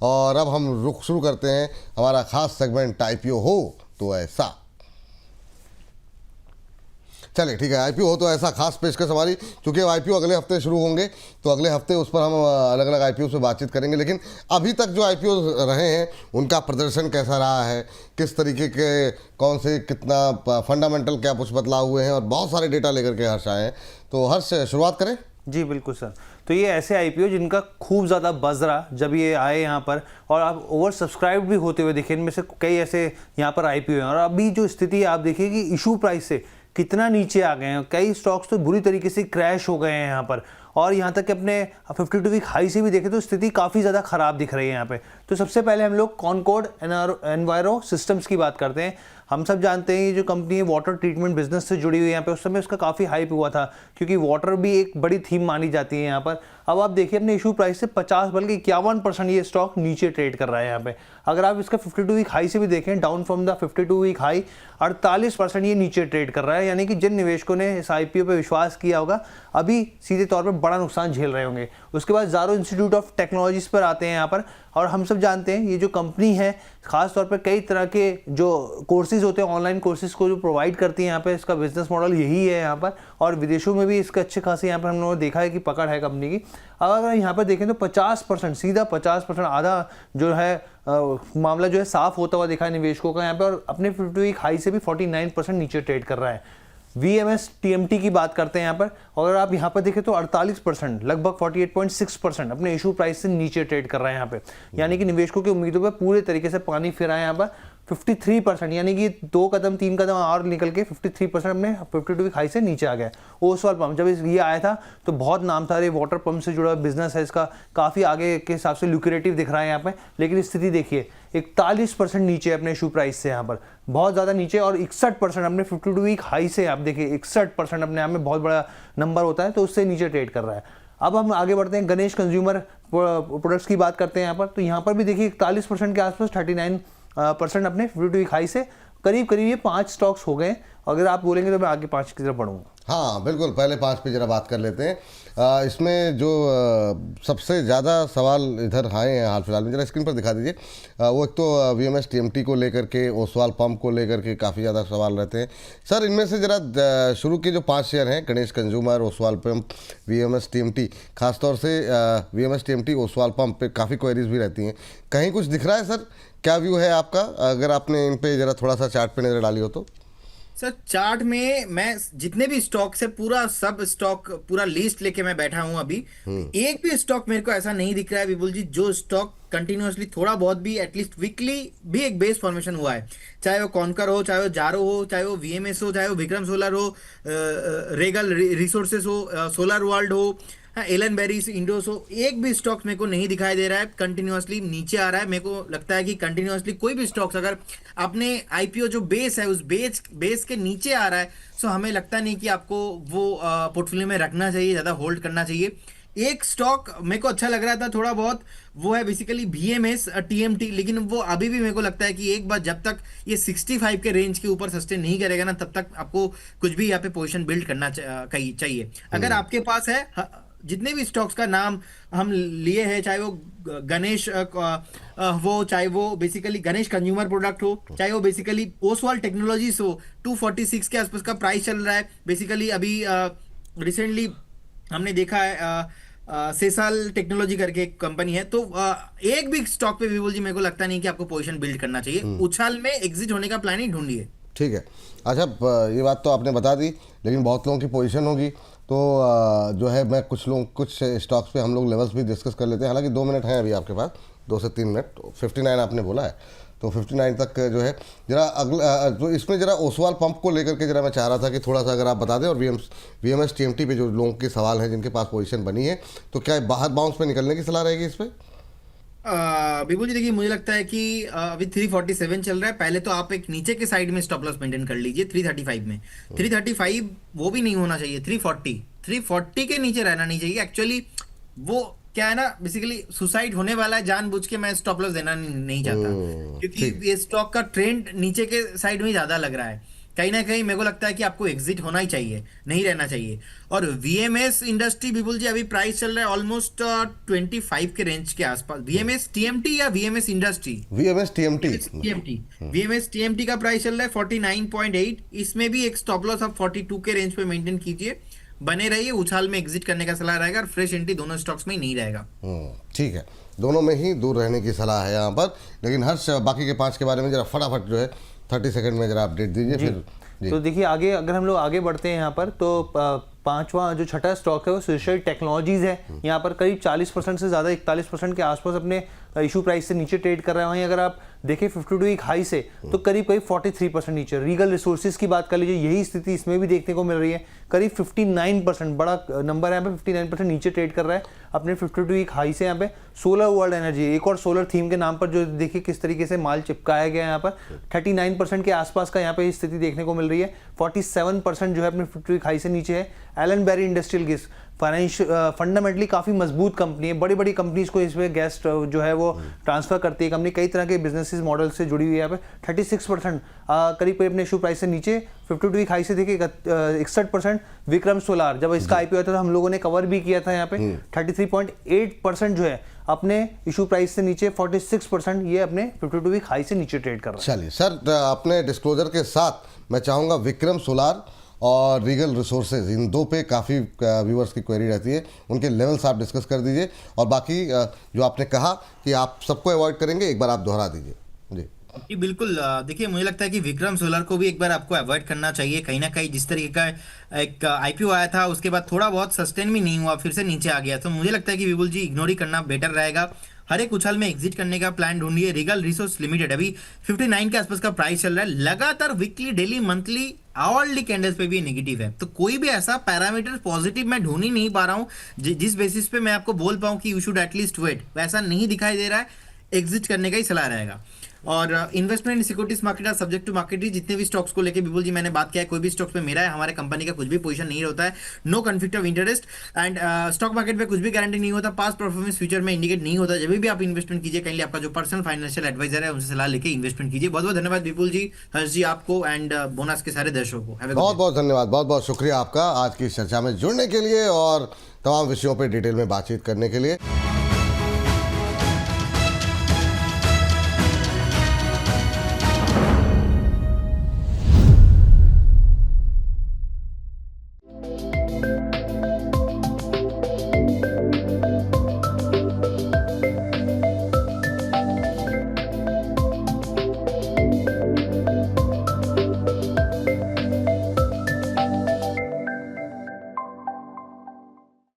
और अब हम रुख शुरू करते हैं हमारा खास सेगमेंट आईपीओ हो तो ऐसा। चलिए ठीक है, आईपीओ हो तो ऐसा खास पेशकश हमारी, क्योंकि आईपीओ अगले हफ्ते शुरू होंगे तो अगले हफ्ते उस पर हम अलग अलग आईपीओ से बातचीत करेंगे। लेकिन अभी तक जो आईपीओ रहे हैं उनका प्रदर्शन कैसा रहा है, किस तरीके के कौन से कितना फंडामेंटल क्या कुछ बदलाव हुए हैं, और बहुत सारे डेटा लेकर के हर्ष आए हैं। तो हर्ष शुरुआत करें। जी बिल्कुल सर। तो ये ऐसे आईपीओ जिनका खूब ज़्यादा बज़ रहा जब ये आए यहाँ पर, और आप ओवर सब्सक्राइब भी होते हुए देखिए। इनमें से कई ऐसे यहाँ पर आईपीओ हैं, और अभी जो स्थिति है आप देखिए कि इशू प्राइस से कितना नीचे आ गए हैं। कई स्टॉक्स तो बुरी तरीके से क्रैश हो गए हैं यहाँ पर, और यहाँ तक कि अपने 52 वीक हाई से भी देखें तो स्थिति काफ़ी ज़्यादा ख़राब दिख रही है यहाँ पे। तो सबसे पहले हम लोग कॉनकॉर्ड एनवायरो सिस्टम्स की बात करते हैं। हम सब जानते हैं ये जो कंपनी है वाटर ट्रीटमेंट बिजनेस से जुड़ी हुई है यहाँ पे, उस समय उसका काफ़ी हाइप हुआ था क्योंकि वाटर भी एक बड़ी थीम मानी जाती है यहाँ पर। अब आप देखिए अपने इशू प्राइस से 50 बल्कि 51% ये स्टॉक नीचे ट्रेड कर रहा है यहाँ पे। अगर आप इसका 52 वीक हाई से भी देखें, down from the 52 week high 48% ये नीचे ट्रेड कर रहा है। यानी कि जिन निवेशकों ने इस आईपीओ पे विश्वास किया होगा अभी सीधे तौर पर बड़ा नुकसान झेल रहे होंगे। उसके बाद ज़ारो इंस्टीट्यूट ऑफ टेक्नोलॉजीज पर आते हैं यहाँ पर, और हम सब जानते हैं ये जो कंपनी है खास तौर पर कई तरह के जो कोर्सेज होते हैं, ऑनलाइन कोर्सेज को जो प्रोवाइड करती है यहाँ पे। इसका बिजनेस मॉडल यही है यहाँ पर, और विदेशों में भी इसका अच्छे खासे यहाँ पर हम लोगों ने देखा है कि पकड़ है कंपनी की। अब अगर यहाँ पर देखें तो 50%, सीधा 50%, आधा जो है मामला जो है साफ होता हुआ दिखा है निवेशकों का यहाँ पे, और अपने 50 वीक हाई से भी 49% नीचे ट्रेड कर रहा है। VMS TMT की बात करते हैं यहाँ पर, अगर आप यहाँ पर देखें तो 48%, लगभग 48.6% अपने इशू प्राइस से नीचे ट्रेड कर रहे हैं यहाँ पे। यानी कि निवेशकों की उम्मीदों पर पूरे तरीके से पानी फिरा है यहाँ पर। 53%, यानी कि 3 कदम और निकल के 53% अपने 52 वीक हाई से नीचे आ गया। ओसवाल पंप जब ये आया था तो बहुत नाम था, ये वाटर पंप से जुड़ा बिजनेस है इसका, काफ़ी आगे के हिसाब से ल्यूक्रेटिव दिख रहा है यहाँ पे। लेकिन स्थिति देखिए 41% नीचे अपने इशू प्राइस से यहाँ पर, बहुत ज़्यादा नीचे, और 61% अपने 52 वीक हाई से। आप देखिए 61% अपने आप में बहुत बड़ा नंबर होता है, तो उससे नीचे ट्रेड कर रहा है। अब हम आगे बढ़ते हैं, गणेश कंज्यूमर प्रोडक्ट्स की बात करते हैं यहाँ पर। तो यहाँ पर भी देखिए 41% के आसपास, 39% अपने 52 वीक हाई से करीब करीब ये 5 स्टॉक्स हो गए। अगर आप बोलेंगे तो मैं आगे 5 की तरफ बढ़ूंगा। हाँ बिल्कुल, पहले 5 पे जरा बात कर लेते हैं। इसमें जो सबसे ज़्यादा सवाल इधर आए हैं हाल फिलहाल में, जरा स्क्रीन पर दिखा दीजिए। वो एक तो VMS TMT को लेकर के, ओसवाल पंप को लेकर के काफ़ी ज़्यादा सवाल रहते हैं। सर इनमें से जरा शुरू के जो 5 शेयर हैं, Ganesh consumer, Oswal pump, VMS TMT, खासतौर से VMS TMT, ओसवाल पंप पे काफ़ी क्वेरीज भी रहती हैं। कहीं कुछ दिख रहा है सर? क्या व्यू है आपका, अगर आपने इन पे जरा थोड़ा सा चार्ट पे नज़र डाली हो तो? सर चार्ट में मैं जितने भी स्टॉक से पूरा सब स्टॉक पूरा लिस्ट लेके मैं बैठा हूं अभी, एक भी स्टॉक मेरे को ऐसा नहीं दिख रहा है विपुल जी जो स्टॉक कंटिन्यूअसली थोड़ा बहुत भी एटलीस्ट वीकली भी एक बेस फॉर्मेशन हुआ है। चाहे वो कॉनकर हो, चाहे वो जारो हो, चाहे वो VMS हो, चाहे वो विक्रम सोलर हो, रेगल रिसोर्सेस हो, सोलर वर्ल्ड हो, एलन बेरीज, इंडोस हो, एक भी स्टॉक मेरे को नहीं दिखाई दे रहा है कंटिन्यूअसली नीचे आ रहा है। मेरे को लगता है कि कंटिन्यूअसली कोई भी स्टॉक्स अगर अपने आईपीओ जो बेस है उस बेस के नीचे आ रहा है, सो हमें लगता नहीं कि आपको वो पोर्टफोलियो में रखना चाहिए, ज़्यादा होल्ड करना चाहिए। एक स्टॉक मेरे को अच्छा लग रहा था थोड़ा बहुत, वो है बेसिकली VMS TMT, लेकिन वो अभी भी मेरे को लगता है कि एक बार जब तक ये 65 के रेंज के ऊपर सस्टेन नहीं करेगा ना, तब तक आपको कुछ भी यहाँ पे पोजीशन बिल्ड करना चाहिए। अगर आपके पास है, जितने भी स्टॉक्स का नाम हम लिए हैं, चाहे वो गणेश वो, चाहे वो बेसिकली गणेश कंज्यूमर प्रोडक्ट हो, चाहे वो बेसिकली ओसवाल टेक्नोलॉजीज हो, 246 के आसपास का प्राइस चल रहा है। बेसिकली अभी रिसेंटली हमने देखा है सेसाल टेक्नोलॉजी करके एक कंपनी है। तो एक भी स्टॉक पे विपुल जी मेरे को लगता नहीं कि आपको पोजीशन बिल्ड करना चाहिए, उछाल में एग्जिट होने का प्लान ही ढूंढिए। ठीक है, अच्छा ये बात तो आपने बता दी, लेकिन बहुत लोगों की पोजीशन होगी तो जो है मैं कुछ स्टॉक्स पे हम लोग लेवल्स भी डिस्कस कर लेते हैं। हालांकि 2 मिनट हैं अभी आपके पास, 2 से 3 मिनट। 59 आपने बोला है, तो 59 तक जो है जरा अगला जो इसमें जरा ओसवाल पंप को लेकर के जरा मैं चाह रहा था कि थोड़ा सा अगर आप बता दें, और VMS TMT पे जो लोगों के सवाल हैं जिनके पास पोजीशन बनी है, तो क्या बाहर बाउंस पे निकलने की सलाह रहेगी इस पर? विपुल जी देखिए, मुझे लगता है कि अभी 347 चल रहा है। पहले तो आप एक नीचे के साइड में स्टॉप लॉस मेंटेन कर लीजिए 335 में। 335 वो भी नहीं होना चाहिए, 340 के नीचे रहना नहीं चाहिए। एक्चुअली वो क्या है ना, बेसिकली सुसाइड होने वाला है, जानबूझ के मैं स्टॉप लॉस देना नहीं चाहता, क्योंकि ये स्टॉक का ट्रेंड नीचे के साइड में ज्यादा लग रहा है। कहीं ना कहीं मेरे को लगता है कि आपको एग्जिट होना ही चाहिए, नहीं रहना चाहिए। और वीएमएस इंडस्ट्री विपुल जी अभी प्राइस चल रहा है ऑलमोस्ट 25 के रेंज के आसपास। वीएमएस टीएमटी या VMS industry? VMS TMT. VMS TMT का प्राइस चल रहा है 49.8। इसमें भी एक स्टॉप लॉस आप 42 के रेंज पे मेंटेन कीजिए, बने रहिए। उछाल में एग्जिट करने का सलाह रहेगा और फ्रेश एंट्री दोनों स्टॉक्स में ही नहीं रहेगा। ठीक है, दोनों में ही दूर रहने की सलाह है यहाँ पर। लेकिन हर्ष, बाकी के 5 के बारे में जरा फटाफट जो है 30 सेकंड में जरा अपडेट दीजिए फिर जी। तो देखिए आगे अगर हम लोग आगे बढ़ते हैं यहाँ पर, तो पांचवा जो छठा स्टॉक है वो सुशेल टेक्नोलॉजीज है। यहाँ पर करीब 40% से ज़्यादा 41% के आसपास अपने इशू प्राइस से नीचे ट्रेड कर रहे हैं। वहीं अगर आप देखें 52 वीक हाई से तो करीब 43% नीचे। रीगल रिसोर्सेज की बात कर लीजिए, यही स्थिति इसमें भी देखने को मिल रही है। करीब 59%, बड़ा नंबर है यहाँ पे, 59% नीचे ट्रेड कर रहा है अपने 52 वीक हाई से। यहाँ पे सोलर वर्ल्ड एनर्जी, एक और सोलर थीम के नाम पर जो देखिए किस तरीके से माल चिपकाया गया है यहाँ पर, 39% के आसपास का यहाँ पे स्थिति देखने को मिल रही है। 47% जो है अपने 52 वीक हाई से नीचे है। Ellenbarrie industrial gas fundamentally काफ़ी मजबूत कंपनी है, बड़ी बड़ी कंपनीज को इसमें गैस जो है वो ट्रांसफर करती है कंपनी, कई तरह के बिजनेसेस मॉडल से जुड़ी हुई है। यहाँ पे 36% करीब अपने इशू प्राइस से नीचे, 52 वीक हाई से देखिए 61%। विक्रम सोलार, जब इसका आईपीओ था तो हम लोगों ने कवर भी किया था यहाँ पे, 33.8% जो है अपने इशू प्राइस से नीचे, 46% ये अपने 52 वीक हाई से नीचे ट्रेड कर रहा है। चलिए सर, अपने डिस्क्लोजर के साथ मैं चाहूँगा विक्रम सोलार और रीगल रिसोर्सेज, इन दो पे काफ़ी व्यूअर्स की क्वेरी रहती है, उनके लेवल्स आप डिस्कस कर दीजिए। और बाकी जो आपने कहा कि आप सबको अवॉइड करेंगे, एक बार आप दोहरा दीजिए जी। जी बिल्कुल। देखिए मुझे लगता है कि विक्रम सोलर को भी एक बार आपको अवॉइड करना चाहिए। कहीं ना कहीं जिस तरीके का एक आईपीओ आया था उसके बाद थोड़ा बहुत सस्टेन भी नहीं हुआ, फिर से नीचे आ गया, तो मुझे लगता है कि विपुल जी इग्नोर ही करना बेटर रहेगा। हर एक उछाल में एग्जिट करने का प्लान ढूंढिए। रीगल रिसोर्स लिमिटेड अभी 59 के आसपास का प्राइस चल रहा है, लगातार weekly, daily, monthly, hourly candles पे भी नेगेटिव है। तो कोई भी ऐसा पैरामीटर पॉजिटिव मैं ढूंढ ही नहीं पा रहा हूँ जिस बेसिस पे मैं आपको बोल पाऊँ कि यू शुड एटलीस्ट वेट, वैसा नहीं दिखाई दे रहा है। एग्जिट करने का ही सलाह रहेगा। और investment in securities market are subject to market risk. जितने भी स्टॉक्स को लेके विपुल जी मैंने बात किया है, कोई भी स्टॉक्स में मेरा है, हमारे कंपनी का कुछ भी पोजीशन नहीं होता है। No conflict of interest and stock market में कुछ भी गारंटी नहीं होता, पास्ट परफॉर्मेंस फ्यूचर में इंडिकेट नहीं होता। जब भी आप इन्वेस्टमेंट कीजिए, कहीं आपका जो पर्सनल फाइनेंशियल एडवाइजर है उनसे सलाह लेके इन्वेस्टमेंट कीजिए। बहुत बहुत धन्यवाद विपुल जी, हर्ष जी आपको एंड बोनस के सारे दर्शकों को बहुत बहुत धन्यवाद, बहुत बहुत शुक्रिया आपका आज की इस चर्चा में जुड़ने के लिए और तमाम विषयों पर डिटेल में बातचीत करने के लिए।